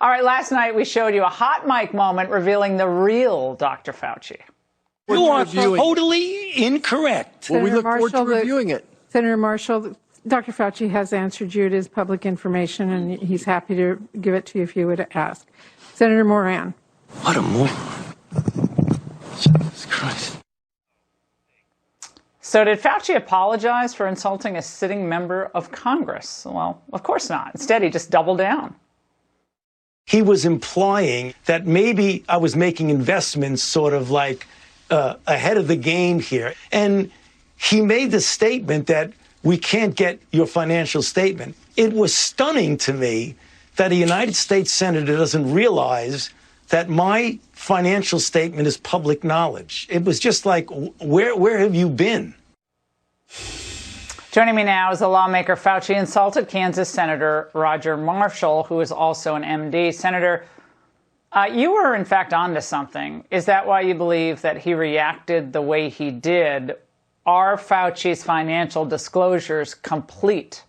All right, last night we showed you a hot mic moment revealing the real Dr. Fauci. You are totally incorrect. Well, we look forward to reviewing it. Senator Marshall, Dr. Fauci has answered you. It is public information, and he's happy to give it to you if you would ask. Senator Moran. What a moron. Jesus Christ. So did Fauci apologize for insulting a sitting member of Congress? Well, of course not. Instead, he just doubled down. He was implying that maybe I was making investments sort of like ahead of the game here. And he made the statement that we can't get your financial statement. It was stunning to me that a United States senator doesn't realize that my financial statement is public knowledge. It was just like, where have you been? Joining me now is the lawmaker Fauci insulted Kansas Senator Roger Marshall, who is also an MD. Senator, you were in fact onto something. Is that why you believe that he reacted the way he did? Are Fauci's financial disclosures complete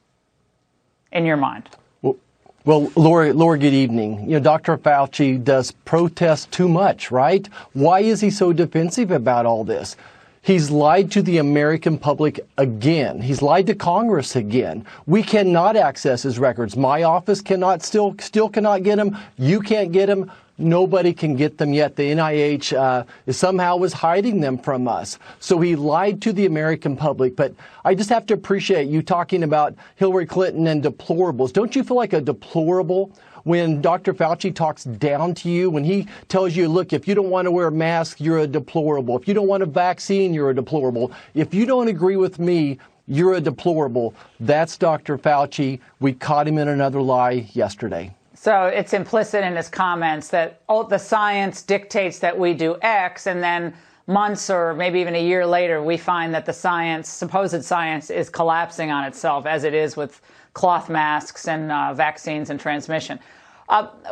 in your mind? Well, Laura, good evening. You know, Dr. Fauci does protest too much, right? Why is he so defensive about all this? He's lied to the American public again. He's lied to Congress again. We cannot access his records. My office still cannot get them. You can't get them. Nobody can get them yet. The NIH somehow was hiding them from us. So he lied to the American public. But I just have to appreciate you talking about Hillary Clinton and deplorables. Don't you feel like a deplorable when Dr. Fauci talks down to you, when he tells you, look, if you don't want to wear a mask, you're a deplorable. If you don't want a vaccine, you're a deplorable. If you don't agree with me, you're a deplorable. That's Dr. Fauci. We caught him in another lie yesterday. So it's implicit in his comments that the science dictates that we do X, and then months or maybe even a year later, we find that the science, supposed science, is collapsing on itself, as it is with cloth masks and vaccines and transmission.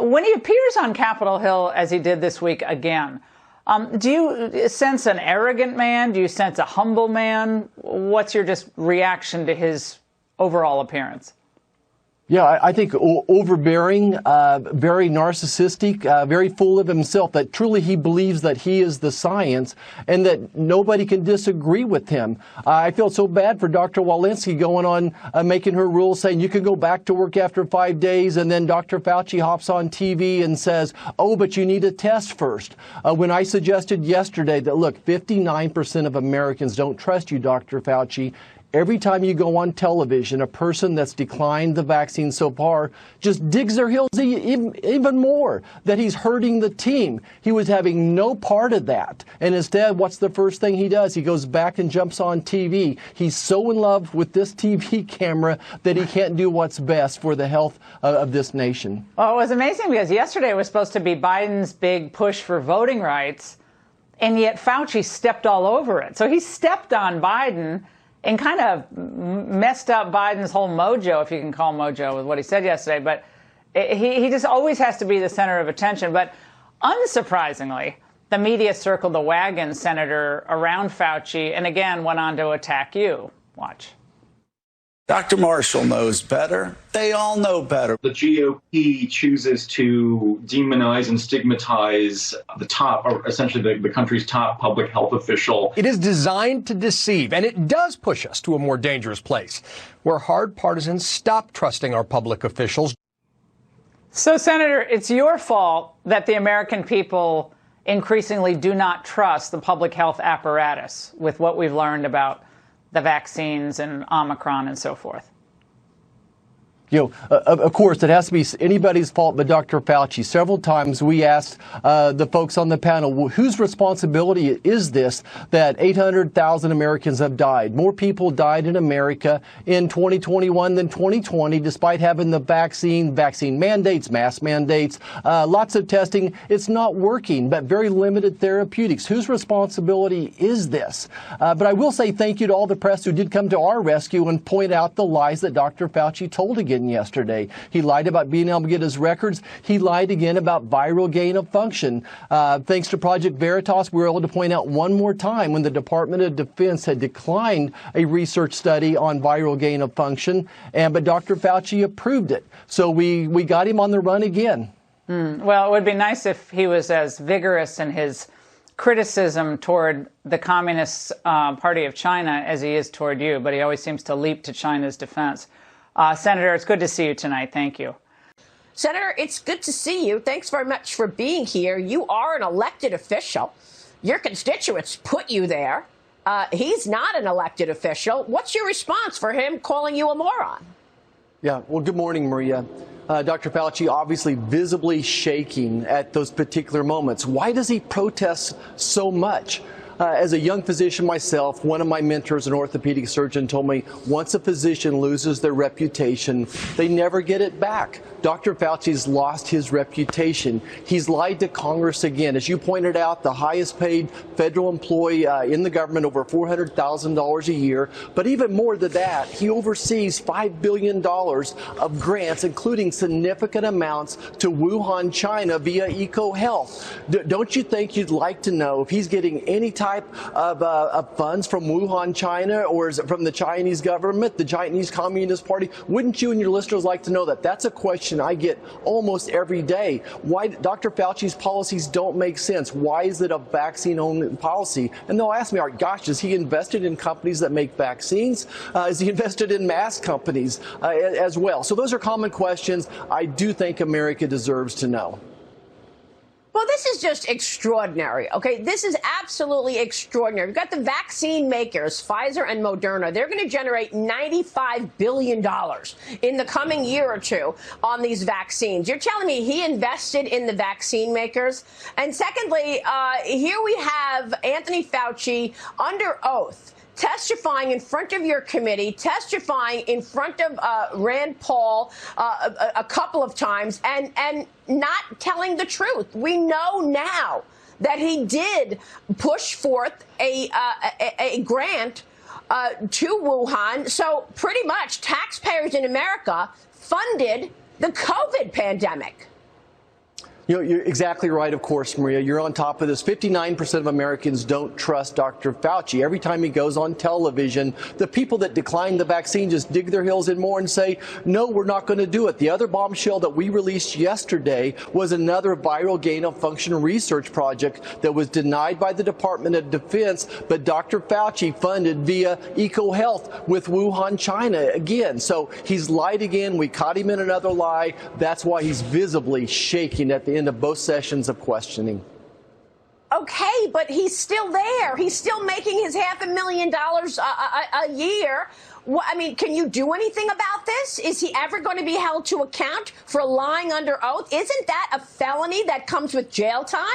When he appears on Capitol Hill, as he did this week again, do you sense an arrogant man? Do you sense a humble man? What's your just reaction to his overall appearance? Yeah, I think overbearing, very narcissistic, very full of himself, that truly he believes that he is the science and that nobody can disagree with him. I feel so bad for Dr. Walensky going on making her rules saying you can go back to work after 5 days, and then Dr. Fauci hops on TV and says, oh, but you need a test first. When I suggested yesterday that, look, 59% of Americans don't trust you, Dr. Fauci. Every time you go on television, a person that's declined the vaccine so far just digs their heels even more, that he's hurting the team. He was having no part of that. And instead, what's the first thing he does? He goes back and jumps on TV. He's so in love with this TV camera that he can't do what's best for the health of this nation. Well, it was amazing because yesterday was supposed to be Biden's big push for voting rights, and yet Fauci stepped all over it. So he stepped on Biden and kind of messed up Biden's whole mojo, if you can call mojo, with what he said yesterday. But he just always has to be the center of attention. But unsurprisingly, the media circled the wagon, Senator, around Fauci, and again went on to attack you. Watch. Dr. Marshall knows better. They all know better. The GOP chooses to demonize and stigmatize the top, or essentially the country's top public health official. It is designed to deceive, and it does push us to a more dangerous place, where hard partisans stop trusting our public officials. So, Senator, it's your fault that the American people increasingly do not trust the public health apparatus with what we've learned about the vaccines and Omicron and so forth. You know, of course, it has to be anybody's fault but Dr. Fauci. Several times we asked the folks on the panel, well, whose responsibility is this that 800,000 Americans have died? More people died in America in 2021 than 2020, despite having the vaccine mandates, mask mandates, lots of testing. It's not working, but very limited therapeutics. Whose responsibility is this? But I will say thank you to all the press who did come to our rescue and point out the lies that Dr. Fauci told again yesterday. He lied about being able to get his records. He lied again about viral gain of function. Thanks to Project Veritas, we were able to point out one more time when the Department of Defense had declined a research study on viral gain of function, but Dr. Fauci approved it. So we got him on the run again. Well, it would be nice if he was as vigorous in his criticism toward the Communist Party of China as he is toward you, but he always seems to leap to China's defense. Senator, it's good to see you tonight. Thank you. Senator, it's good to see you. Thanks very much for being here. You are an elected official. Your constituents put you there. He's not an elected official. What's your response for him calling you a moron? Yeah, well, good morning, Maria. Dr. Fauci obviously visibly shaking at those particular moments. Why does he protest so much? As a young physician myself, one of my mentors, an orthopedic surgeon, told me once a physician loses their reputation, they never get it back. Dr. Fauci's lost his reputation. He's lied to Congress again. As you pointed out, the highest paid federal employee in the government, over $400,000 a year. But even more than that, he oversees $5 billion of grants, including significant amounts to Wuhan, China via EcoHealth. Don't you think you'd like to know if he's getting any type of funds from Wuhan, China, or is it from the Chinese government, the Chinese Communist Party? Wouldn't you and your listeners like to know that? That's a question I get almost every day. Why Dr. Fauci's policies don't make sense? Why is it a vaccine-only policy? And they'll ask me, gosh, is he invested in companies that make vaccines? Is he invested in mask companies as well? So those are common questions I do think America deserves to know. Well, this is just extraordinary, okay? This is absolutely extraordinary. We've got the vaccine makers, Pfizer and Moderna. They're going to generate $95 billion in the coming year or two on these vaccines. You're telling me he invested in the vaccine makers? And secondly, here we have Anthony Fauci under oath, testifying in front of your committee, testifying in front of Rand Paul a couple of times, and not telling the truth. We know now that he did push forth a grant to Wuhan. So pretty much taxpayers in America funded the COVID pandemic. You know, you're exactly right, of course, Maria. You're on top of this. 59% of Americans don't trust Dr. Fauci. Every time he goes on television, the people that decline the vaccine just dig their heels in more and say, no, we're not going to do it. The other bombshell that we released yesterday was another viral gain-of-function research project that was denied by the Department of Defense, but Dr. Fauci funded via EcoHealth with Wuhan, China again. So he's lied again. We caught him in another lie. That's why he's visibly shaking at the end of both sessions of questioning. Okay, but he's still there. He's still making his $500,000 a year. I mean, can you do anything about this? Is he ever going to be held to account for lying under oath? Isn't that a felony that comes with jail time?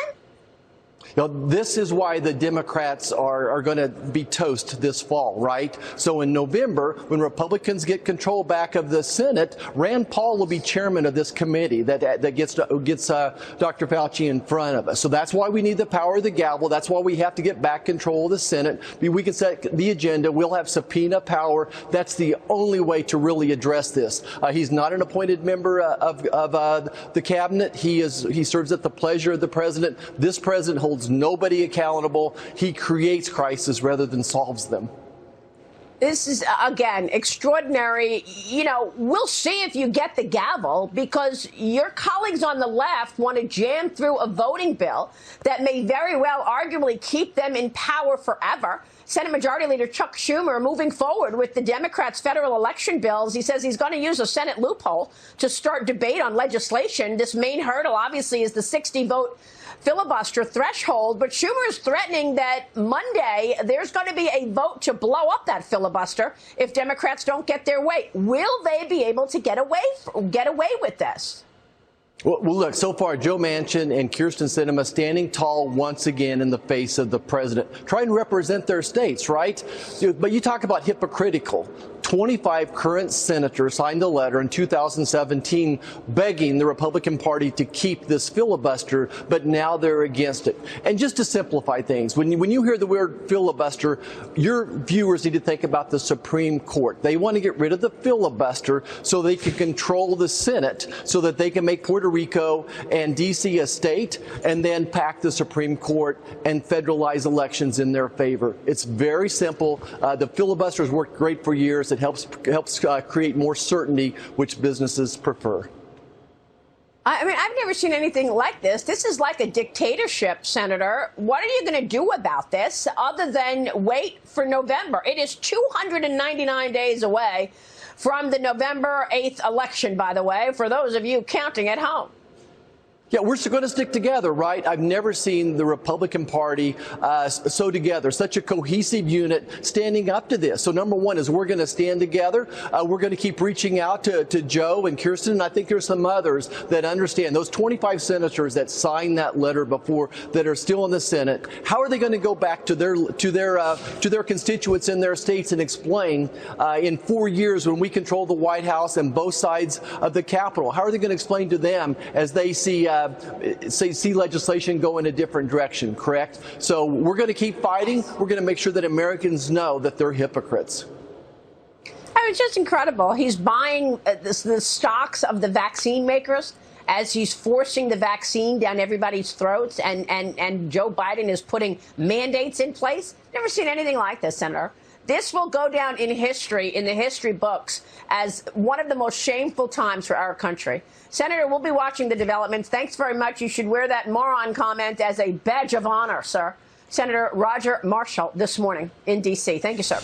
Now, this is why the Democrats are going to be toast this fall, right? So in November, when Republicans get control back of the Senate, Rand Paul will be chairman of this committee that gets Dr. Fauci in front of us. So that's why we need the power of the gavel. That's why we have to get back control of the Senate. We can set the agenda. We'll have subpoena power. That's the only way to really address this. He's not an appointed member of the cabinet. He serves at the pleasure of the president. This president holds nobody accountable. He creates crises rather than solves them. This is, again, extraordinary. You know, we'll see if you get the gavel, because your colleagues on the left want to jam through a voting bill that may very well arguably keep them in power forever. Senate Majority Leader Chuck Schumer moving forward with the Democrats' federal election bills. He says he's going to use a Senate loophole to start debate on legislation. This main hurdle, obviously, is the 60-vote filibuster threshold. But Schumer is threatening that Monday there's going to be a vote to blow up that filibuster if Democrats don't get their way. Will they be able to get away with this? Well, look, so far, Joe Manchin and Kyrsten Sinema standing tall once again in the face of the president, trying to represent their states, right? But you talk about hypocritical. 25 current senators signed a letter in 2017 begging the Republican Party to keep this filibuster, but now they're against it. And just to simplify things, when you hear the word filibuster, your viewers need to think about the Supreme Court. They want to get rid of the filibuster so they can control the Senate, so that they can make Puerto Rico and D.C. a state, and then pack the Supreme Court and federalize elections in their favor. It's very simple. The filibuster has worked great for years. It helps create more certainty, which businesses prefer. I mean, I've never seen anything like this. This is like a dictatorship, Senator. What are you going to do about this other than wait for November? It is 299 days away from the November 8th election, by the way, for those of you counting at home. Yeah, we're going to stick together, right? I've never seen the Republican Party so together, such a cohesive unit standing up to this. So number one is we're going to stand together. We're going to keep reaching out to Joe and Kirsten. And I think there's some others that understand. Those 25 senators that signed that letter before that are still in the Senate, how are they going to go back to their constituents in their states and explain in 4 years when we control the White House and both sides of the Capitol? How are they going to explain to them as they see legislation go in a different direction, correct? So we're going to keep fighting. We're going to make sure that Americans know that they're hypocrites. It's just incredible. He's buying the stocks of the vaccine makers as he's forcing the vaccine down everybody's throats, and Joe Biden is putting mandates in place. Never seen anything like this, Senator. This will go down in history, in the history books, as one of the most shameful times for our country. Senator, we'll be watching the developments. Thanks very much. You should wear that moron comment as a badge of honor, sir. Senator Roger Marshall this morning in D.C. Thank you, sir.